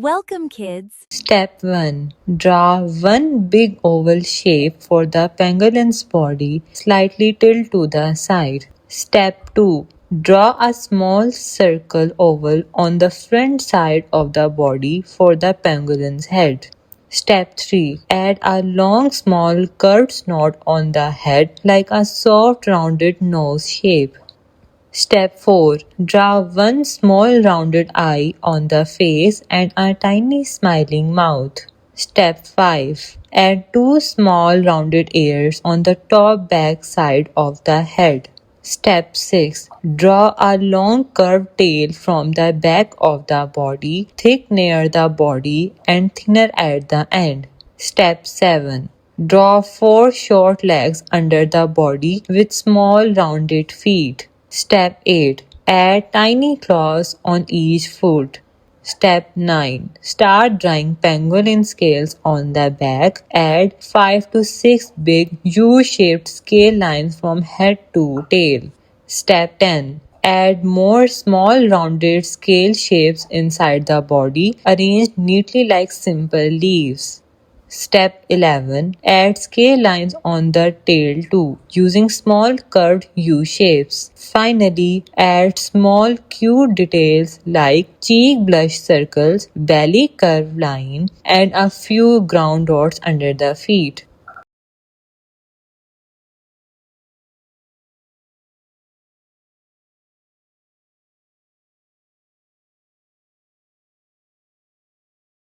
Welcome, kids. Step 1. Draw one big oval shape for the pangolin's body, slightly tilt to the side. Step 2. Draw a small circle oval on the front side of the body for the pangolin's head. Step 3. Add a long small curved snot on the head like a soft rounded nose shape. Step 4. Draw one small rounded eye on the face and a tiny smiling mouth. Step 5. Add two small rounded ears on the top back side of the head. Step 6. Draw a long curved tail from the back of the body, thick near the body and thinner at the end. Step 7. Draw four short legs under the body with small rounded feet. Step 8. Add tiny claws on each foot. Step 9. Start drawing pangolin scales on the back. Add 5 to 6 big U-shaped scale lines from head to tail. Step 10. Add more small rounded scale shapes inside the body, arranged neatly like simple leaves. Step 11. Add scale lines on the tail too, using small curved U-shapes. Finally, add small cute details like cheek blush circles, belly curve line, and a few ground dots under the feet.